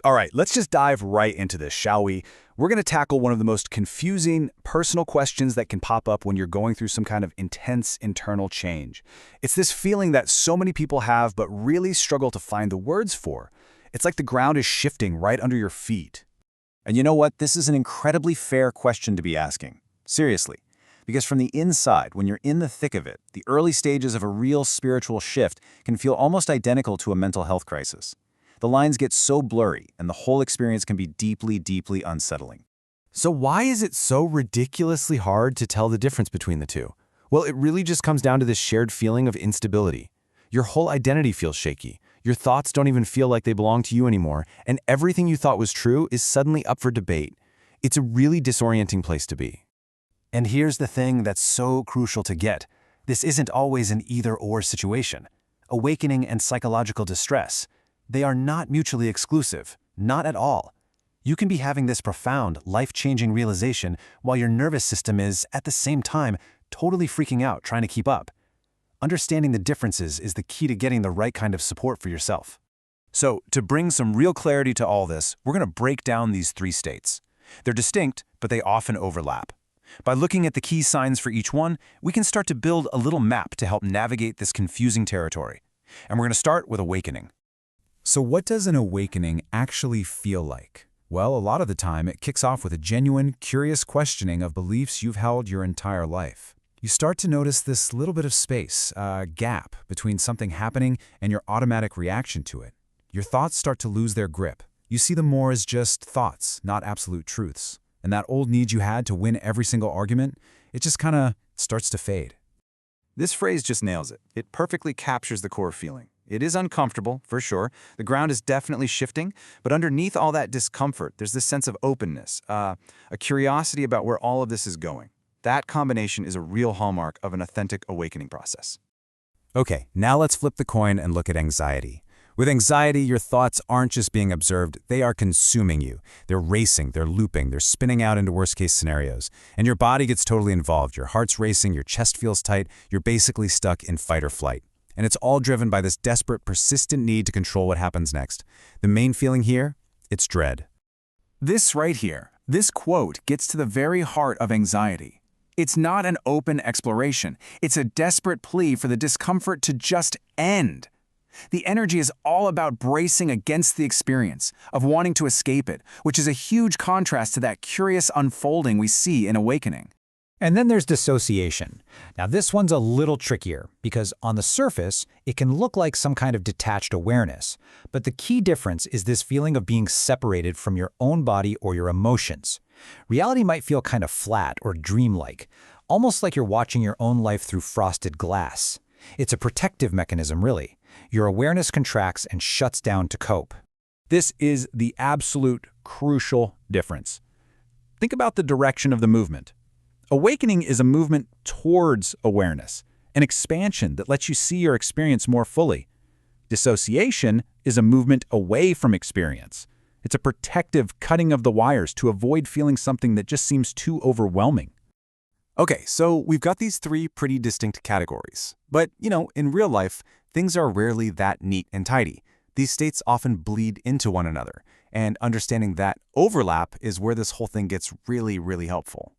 All right, let's just dive right into this, shall we? We're going to tackle one of the most confusing personal questions that can pop up when you're going through some kind of intense internal change. It's this feeling that so many people have but really struggle to find the words for. It's like the ground is shifting right under your feet. And you know what? This is an incredibly fair question to be asking. Seriously. Because from the inside, when you're in the thick of it, the early stages of a real spiritual shift can feel almost identical to a mental health crisis. The lines get so blurry, and the whole experience can be deeply, deeply unsettling. So why is it so ridiculously hard to tell the difference between the two? Well, it really just comes down to this shared feeling of instability. Your whole identity feels shaky. Your thoughts don't even feel like they belong to you anymore, and everything you thought was true is suddenly up for debate. It's a really disorienting place to be. And here's the thing that's so crucial to get. This isn't always an either-or situation. Awakening and psychological distress, they are not mutually exclusive, not at all. You can be having this profound, life-changing realization while your nervous system is, at the same time, totally freaking out trying to keep up. Understanding the differences is the key to getting the right kind of support for yourself. So, to bring some real clarity to all this, we're going to break down these three states. They're distinct, but they often overlap. By looking at the key signs for each one, we can start to build a little map to help navigate this confusing territory. And we're going to start with awakening. So what does an awakening actually feel like? Well, a lot of the time, it kicks off with a genuine, curious questioning of beliefs you've held your entire life. You start to notice this little bit of space, a gap between something happening and your automatic reaction to it. Your thoughts start to lose their grip. You see them more as just thoughts, not absolute truths. And that old need you had to win every single argument, it just kind of starts to fade. This phrase just nails it. It perfectly captures the core feeling. It is uncomfortable, for sure. The ground is definitely shifting, but underneath all that discomfort, there's this sense of openness, a curiosity about where all of this is going. That combination is a real hallmark of an authentic awakening process. Okay, now let's flip the coin and look at anxiety. With anxiety, your thoughts aren't just being observed, they are consuming you. They're racing, they're looping, they're spinning out into worst-case scenarios. And your body gets totally involved. Your heart's racing, your chest feels tight, you're basically stuck in fight or flight. And it's all driven by this desperate, persistent need to control what happens next. The main feeling here? It's dread. This right here, this quote gets to the very heart of anxiety. It's not an open exploration. It's a desperate plea for the discomfort to just end. The energy is all about bracing against the experience, of wanting to escape it, which is a huge contrast to that curious unfolding we see in awakening. And then there's dissociation. Now this one's a little trickier because on the surface, it can look like some kind of detached awareness. But the key difference is this feeling of being separated from your own body or your emotions. Reality might feel kind of flat or dreamlike, almost like you're watching your own life through frosted glass. It's a protective mechanism, really. Your awareness contracts and shuts down to cope. This is the absolute crucial difference. Think about the direction of the movement. Awakening is a movement towards awareness, an expansion that lets you see your experience more fully. Dissociation is a movement away from experience. It's a protective cutting of the wires to avoid feeling something that just seems too overwhelming. Okay, so we've got these three pretty distinct categories. But, in real life, things are rarely that neat and tidy. These states often bleed into one another, and understanding that overlap is where this whole thing gets really, really helpful.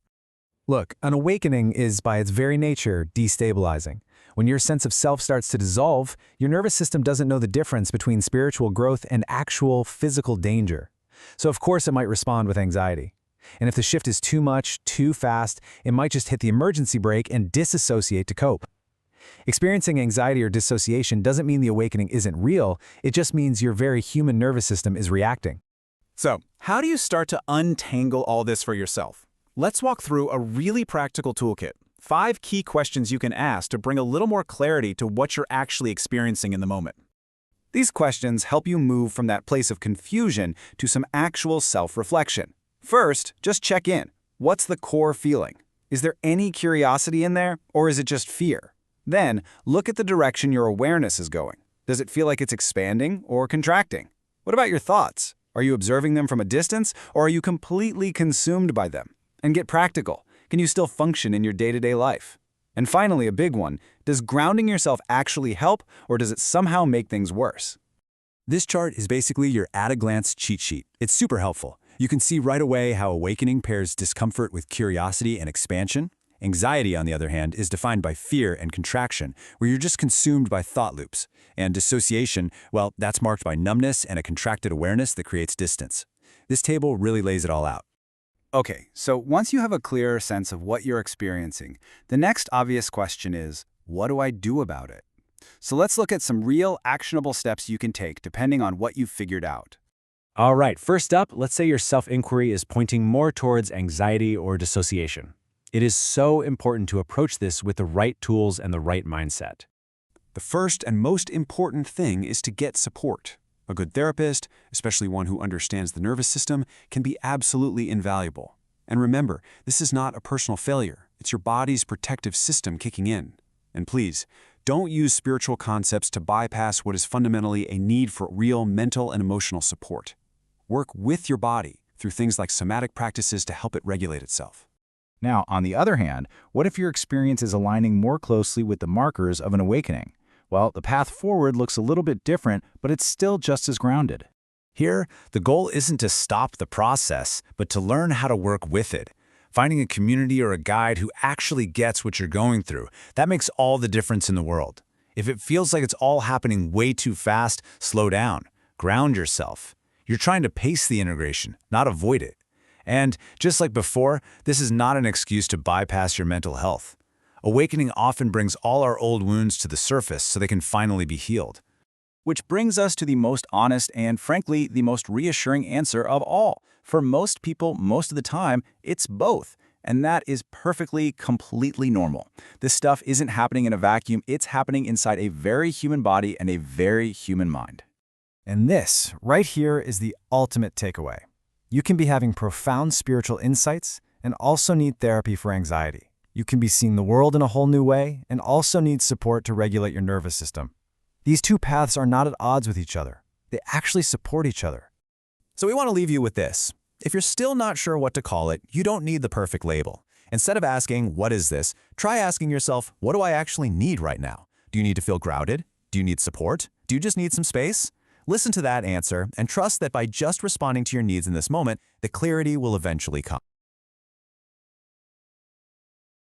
Look, an awakening is by its very nature destabilizing. When your sense of self starts to dissolve, your nervous system doesn't know the difference between spiritual growth and actual physical danger. So of course it might respond with anxiety. And if the shift is too much, too fast, it might just hit the emergency brake and disassociate to cope. Experiencing anxiety or dissociation doesn't mean the awakening isn't real, it just means your very human nervous system is reacting. So, how do you start to untangle all this for yourself? Let's walk through a really practical toolkit. 5 key questions you can ask to bring a little more clarity to what you're actually experiencing in the moment. These questions help you move from that place of confusion to some actual self-reflection. First, just check in. What's the core feeling? Is there any curiosity in there, or is it just fear? Then, look at the direction your awareness is going. Does it feel like it's expanding or contracting? What about your thoughts? Are you observing them from a distance, or are you completely consumed by them? And get practical. Can you still function in your day-to-day life? And finally, a big one, does grounding yourself actually help, or does it somehow make things worse? This chart is basically your at-a-glance cheat sheet. It's super helpful. You can see right away how awakening pairs discomfort with curiosity and expansion. Anxiety, on the other hand, is defined by fear and contraction, where you're just consumed by thought loops. And dissociation, well, that's marked by numbness and a contracted awareness that creates distance. This table really lays it all out. Okay, so once you have a clearer sense of what you're experiencing, the next obvious question is, what do I do about it? So let's look at some real, actionable steps you can take depending on what you've figured out. All right, first up, let's say your self-inquiry is pointing more towards anxiety or dissociation. It is so important to approach this with the right tools and the right mindset. The first and most important thing is to get support. A good therapist, especially one who understands the nervous system, can be absolutely invaluable. And remember, this is not a personal failure. It's your body's protective system kicking in. And please, don't use spiritual concepts to bypass what is fundamentally a need for real mental and emotional support. Work with your body through things like somatic practices to help it regulate itself. Now, on the other hand, what if your experience is aligning more closely with the markers of an awakening? Well, the path forward looks a little bit different, but it's still just as grounded. Here, the goal isn't to stop the process, but to learn how to work with it. Finding a community or a guide who actually gets what you're going through, that makes all the difference in the world. If it feels like it's all happening way too fast, slow down, ground yourself. You're trying to pace the integration, not avoid it. And just like before, this is not an excuse to bypass your mental health. Awakening often brings all our old wounds to the surface so they can finally be healed. Which brings us to the most honest and, frankly, the most reassuring answer of all. For most people, most of the time, it's both. And that is perfectly, completely normal. This stuff isn't happening in a vacuum. It's happening inside a very human body and a very human mind. And this, right here, is the ultimate takeaway. You can be having profound spiritual insights and also need therapy for anxiety. You can be seeing the world in a whole new way and also need support to regulate your nervous system. These two paths are not at odds with each other. They actually support each other. So we want to leave you with this. If you're still not sure what to call it, you don't need the perfect label. Instead of asking, what is this? Try asking yourself, what do I actually need right now? Do you need to feel grounded? Do you need support? Do you just need some space? Listen to that answer and trust that by just responding to your needs in this moment, the clarity will eventually come.